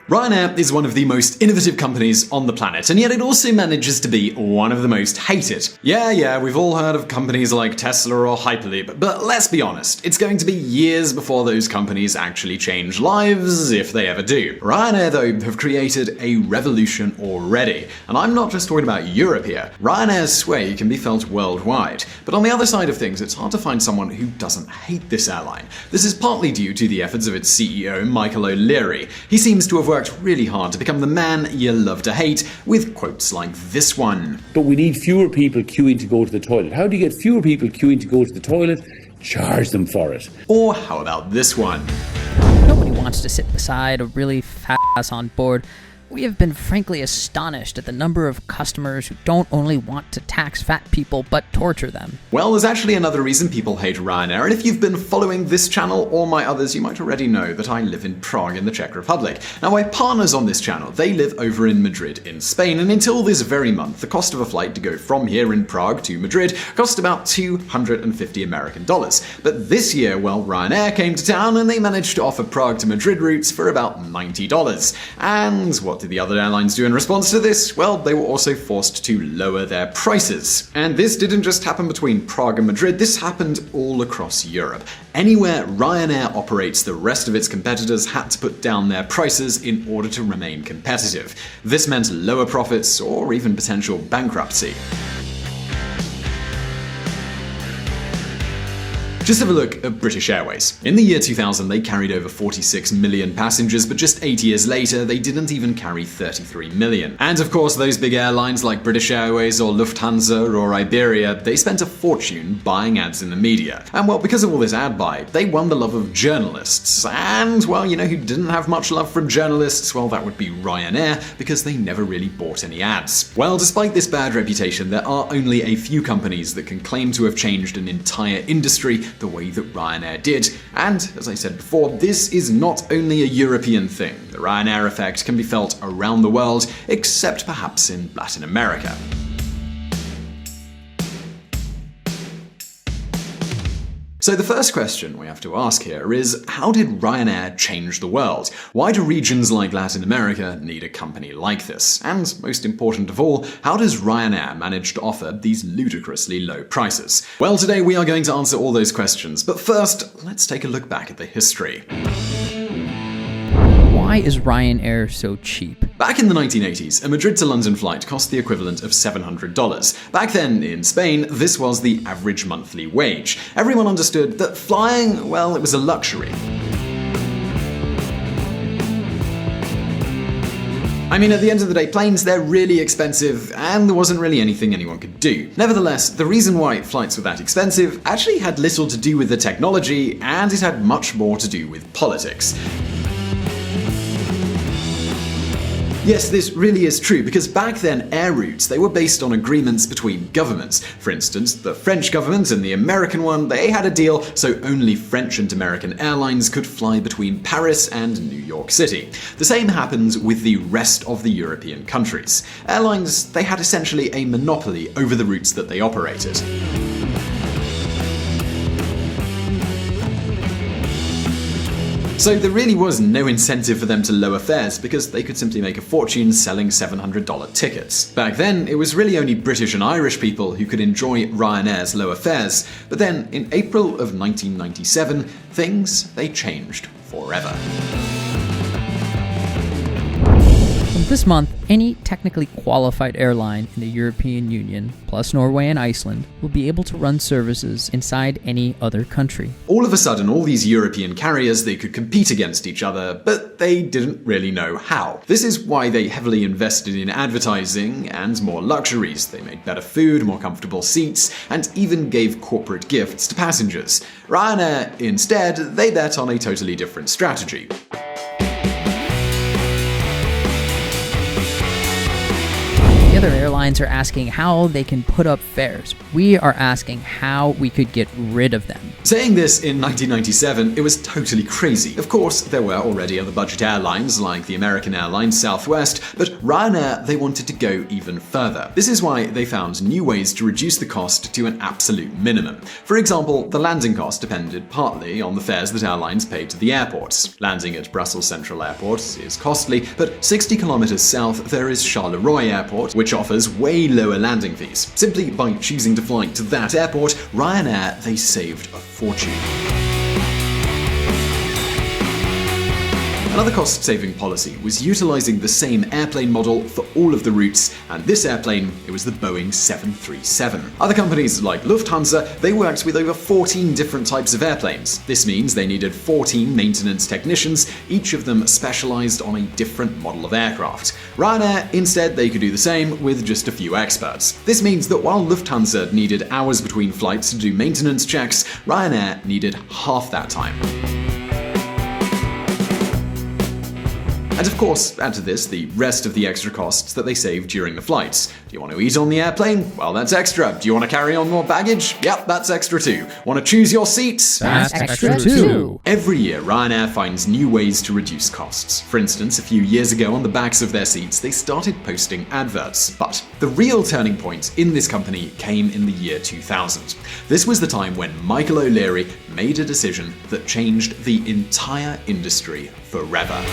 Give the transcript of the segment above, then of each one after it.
Ryanair is one of the most innovative companies on the planet, and yet it also manages to be one of the most hated. Yeah, we've all heard of companies like Tesla or Hyperloop, but let's be honest, it's going to be years before those companies actually change lives, if they ever do. Ryanair, though, have created a revolution already, and I'm not just talking about Europe here. Ryanair's sway can be felt worldwide, but on the other side of things, it's hard to find someone who doesn't hate this airline. This is partly due to the efforts of its CEO, Michael O'Leary. He seems to have worked really hard to become the man you love to hate, with quotes like this one. But we need fewer people queuing to go to the toilet. How do you get fewer people queuing to go to the toilet? Charge them for it. Or how about this one? Nobody wants to sit beside a really fat ass on board. We have been frankly astonished at the number of customers who don't only want to tax fat people, but torture them. Well, there's actually another reason people hate Ryanair, and if you've been following this channel or my others, you might already know that I live in Prague in the Czech Republic. Now, my partners on this channel, they live over in Madrid in Spain, and until this very month, the cost of a flight to go from here in Prague to Madrid cost about $250 American. But this year, well, Ryanair came to town and they managed to offer Prague to Madrid routes for about $90. And what did the other airlines do in response to this? Well, they were also forced to lower their prices. And this didn't just happen between Prague and Madrid, this happened all across Europe. Anywhere Ryanair operates, the rest of its competitors had to put down their prices in order to remain competitive. This meant lower profits or even potential bankruptcy. Just have a look at British Airways. In the year 2000, they carried over 46 million passengers, but just 8 years later, they didn't even carry 33 million. And of course, those big airlines like British Airways or Lufthansa or Iberia, they spent a fortune buying ads in the media. And well, because of all this ad buy, they won the love of journalists. And well, you know who didn't have much love from journalists? Well, that would be Ryanair, because they never really bought any ads. Well, despite this bad reputation, there are only a few companies that can claim to have changed an entire industry the way that Ryanair did. And, as I said before, this is not only a European thing. The Ryanair effect can be felt around the world, except perhaps in Latin America. So the first question we have to ask here is, how did Ryanair change the world? Why do regions like Latin America need a company like this? And most important of all, how does Ryanair manage to offer these ludicrously low prices? Well, today we are going to answer all those questions, but first, let's take a look back at the history. Why is Ryanair so cheap? Back in the 1980s, a Madrid to London flight cost the equivalent of $700. Back then, in Spain, this was the average monthly wage. Everyone understood that flying, well, it was a luxury. I mean, at the end of the day, planes, they're really expensive, and there wasn't really anything anyone could do. Nevertheless, the reason why flights were that expensive actually had little to do with the technology, and it had much more to do with politics. Yes, this really is true, because back then air routes, they were based on agreements between governments. For instance, the French government and the American one, they had a deal so only French and American airlines could fly between Paris and New York City. The same happened with the rest of the European countries. Airlines, they had essentially a monopoly over the routes that they operated. So there really was no incentive for them to lower fares, because they could simply make a fortune selling $700 tickets. Back then, it was really only British and Irish people who could enjoy Ryanair's lower fares. But then, in April of 1997, things, they changed forever. This month, any technically qualified airline in the European Union, plus Norway and Iceland, will be able to run services inside any other country. All of a sudden, all these European carriers, they could compete against each other, but they didn't really know how. This is why they heavily invested in advertising and more luxuries. They made better food, more comfortable seats, and even gave corporate gifts to passengers. Ryanair, instead, they bet on a totally different strategy. other airlines are asking how they can put up fares. We are asking how we could get rid of them. Saying this in 1997, it was totally crazy. Of course, there were already other budget airlines like the American Airlines Southwest, but Ryanair, they wanted to go even further. This is why they found new ways to reduce the cost to an absolute minimum. For example, the landing cost depended partly on the fares that airlines paid to the airports. Landing at Brussels Central Airport is costly, but 60 kilometers south there is Charleroi Airport, which offers way lower landing fees. Simply by choosing to fly to that airport, Ryanair, they saved a fortune. Another cost-saving policy was utilizing the same airplane model for all of the routes, and this airplane, it was the Boeing 737. Other companies like Lufthansa, they worked with over 14 different types of airplanes. This means they needed 14 maintenance technicians, each of them specialized on a different model of aircraft. Ryanair, instead, they could do the same with just a few experts. This means that while Lufthansa needed hours between flights to do maintenance checks, Ryanair needed half that time. And of course, add to this the rest of the extra costs that they saved during the flights. Do you want to eat on the airplane? Well, that's extra. Do you want to carry on more baggage? Yep, that's extra too. Want to choose your seats? That's extra too. Every year, Ryanair finds new ways to reduce costs. For instance, a few years ago on the backs of their seats, they started posting adverts. But the real turning point in this company came in the year 2000. This was the time when Michael O'Leary made a decision that changed the entire industry forever.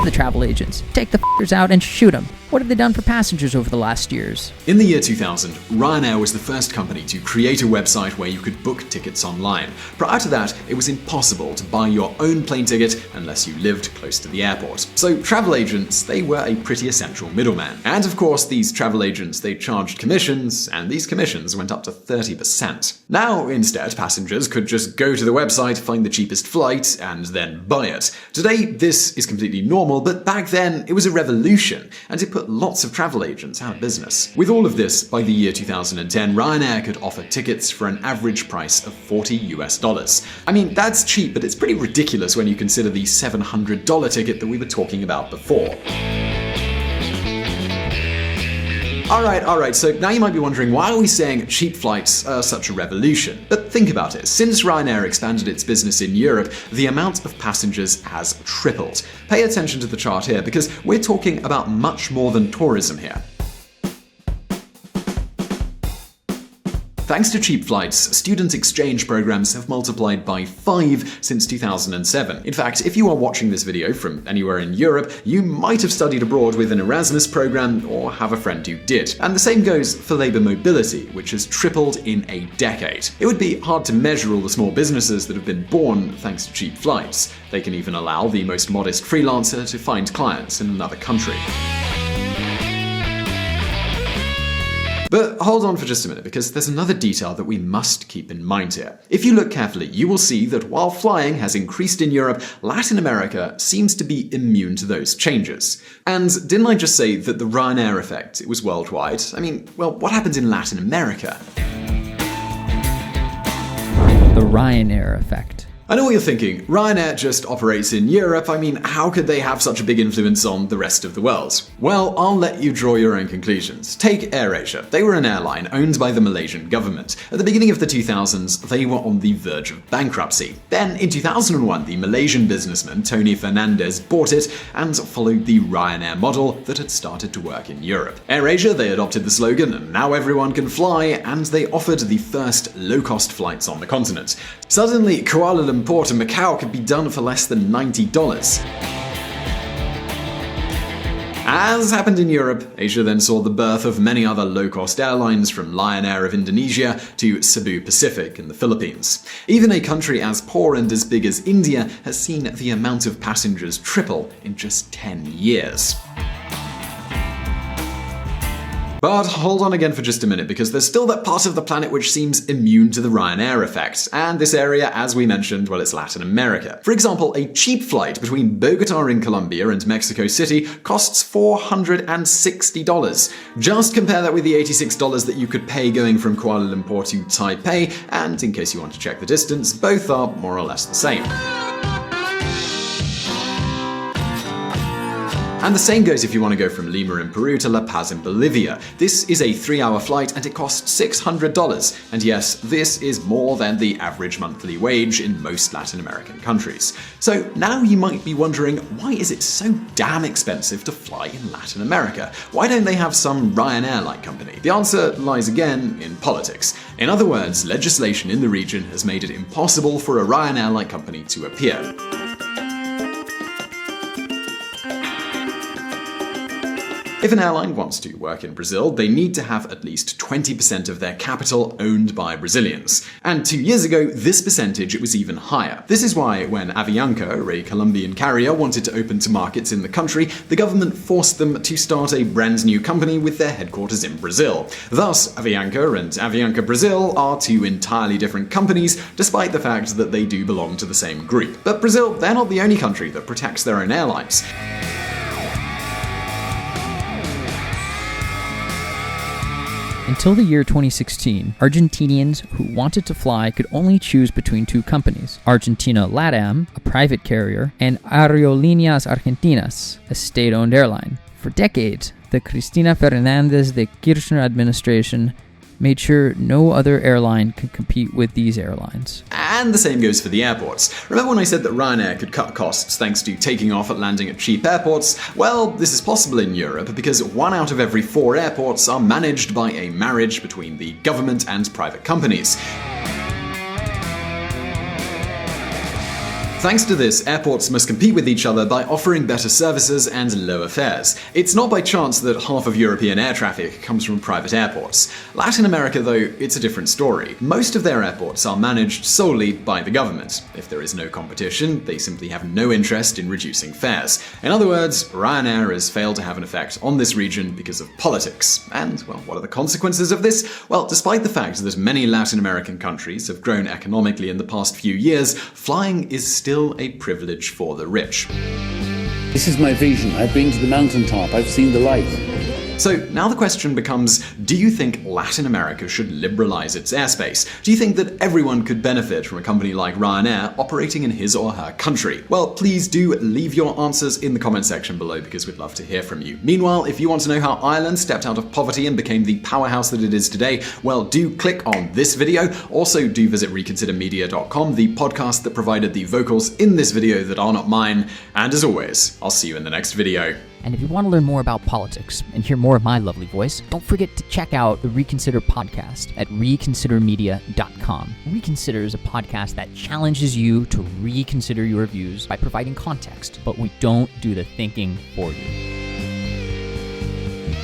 The travel agents. Take the f***ers out and shoot them. What have they done for passengers over the last years? In the year 2000, Ryanair was the first company to create a website where you could book tickets online. Prior to that, it was impossible to buy your own plane ticket unless you lived close to the airport. So travel agents, they were a pretty essential middleman. And of course, these travel agents, they charged commissions, and these commissions went up to 30%. Now, instead, passengers could just go to the website, find the cheapest flight, and then buy it. Today, this is completely normal, but back then, it was a revolution, and it put lots of travel agents out of business. With all of this, by the year 2010, Ryanair could offer tickets for an average price of $40 US. I mean, that's cheap, but it's pretty ridiculous when you consider the $700 ticket that we were talking about before. Alright, so now you might be wondering, why are we saying cheap flights are such a revolution? But think about it. Since Ryanair expanded its business in Europe, the amount of passengers has tripled. Pay attention to the chart here, because we're talking about much more than tourism here. Thanks to cheap flights, student exchange programs have multiplied by 5 since 2007. In fact, if you are watching this video from anywhere in Europe, you might have studied abroad with an Erasmus program or have a friend who did. And the same goes for labour mobility, which has tripled in a decade. It would be hard to measure all the small businesses that have been born thanks to cheap flights. They can even allow the most modest freelancer to find clients in another country. But hold on for just a minute, because there's another detail that we must keep in mind here. If you look carefully, you will see that while flying has increased in Europe, Latin America seems to be immune to those changes. And didn't I just say that the Ryanair effect, it was worldwide? I mean, well, what happened in Latin America? The Ryanair effect. I know what you're thinking. Ryanair just operates in Europe. I mean, how could they have such a big influence on the rest of the world? Well, I'll let you draw your own conclusions. Take AirAsia. They were an airline owned by the Malaysian government. At the beginning of the 2000s, they were on the verge of bankruptcy. Then, in 2001, the Malaysian businessman Tony Fernandez bought it and followed the Ryanair model that had started to work in Europe. AirAsia, they adopted the slogan, "And now everyone can fly," and they offered the first low-cost flights on the continent. Suddenly, Kuala Lumpur to Macau could be done for less than $90. As happened in Europe, Asia then saw the birth of many other low-cost airlines, from Lion Air of Indonesia to Cebu Pacific in the Philippines. Even a country as poor and as big as India has seen the amount of passengers triple in just 10 years. But hold on again for just a minute, because there's still that part of the planet which seems immune to the Ryanair effect. And this area, as we mentioned, well, it's Latin America. For example, a cheap flight between Bogota in Colombia and Mexico City costs $460. Just compare that with the $86 that you could pay going from Kuala Lumpur to Taipei, and in case you want to check the distance, both are more or less the same. And the same goes if you want to go from Lima in Peru to La Paz in Bolivia. This is a 3-hour flight and it costs $600. And yes, this is more than the average monthly wage in most Latin American countries. So now you might be wondering, why is it so damn expensive to fly in Latin America? Why don't they have some Ryanair-like company? The answer lies again in politics. In other words, legislation in the region has made it impossible for a Ryanair-like company to appear. If an airline wants to work in Brazil, they need to have at least 20% of their capital owned by Brazilians. And 2 years ago, this percentage was even higher. This is why when Avianca, a Colombian carrier, wanted to open to markets in the country, the government forced them to start a brand new company with their headquarters in Brazil. Thus, Avianca and Avianca Brazil are two entirely different companies, despite the fact that they do belong to the same group. But Brazil, they're not the only country that protects their own airlines. Until the year 2016, Argentinians who wanted to fly could only choose between two companies, Argentina LATAM, a private carrier, and Aerolíneas Argentinas, a state-owned airline. For decades, the Cristina Fernández de Kirchner administration made sure no other airline could compete with these airlines. And the same goes for the airports. Remember when I said that Ryanair could cut costs thanks to taking off and landing at cheap airports? Well, this is possible in Europe because 1 out of every 4 airports are managed by a marriage between the government and private companies. Thanks to this, airports must compete with each other by offering better services and lower fares. It's not by chance that half of European air traffic comes from private airports. Latin America, though, it's a different story. Most of their airports are managed solely by the government. If there is no competition, they simply have no interest in reducing fares. In other words, Ryanair has failed to have an effect on this region because of politics. And, well, what are the consequences of this? Well, despite the fact that many Latin American countries have grown economically in the past few years, flying is still a privilege for the rich. This is my vision. I've been to the mountaintop. I've seen the light. So now the question becomes, do you think Latin America should liberalize its airspace? Do you think that everyone could benefit from a company like Ryanair operating in his or her country? Well, please do leave your answers in the comment section below because we'd love to hear from you. Meanwhile, if you want to know how Ireland stepped out of poverty and became the powerhouse that it is today, well, do click on this video. Also, do visit ReconsiderMedia.com, the podcast that provided the vocals in this video that are not mine. And as always, I'll see you in the next video. And if you want to learn more about politics and hear more of my lovely voice, don't forget to check out the Reconsider Podcast at ReconsiderMedia.com. Reconsider is a podcast that challenges you to reconsider your views by providing context, but we don't do the thinking for you.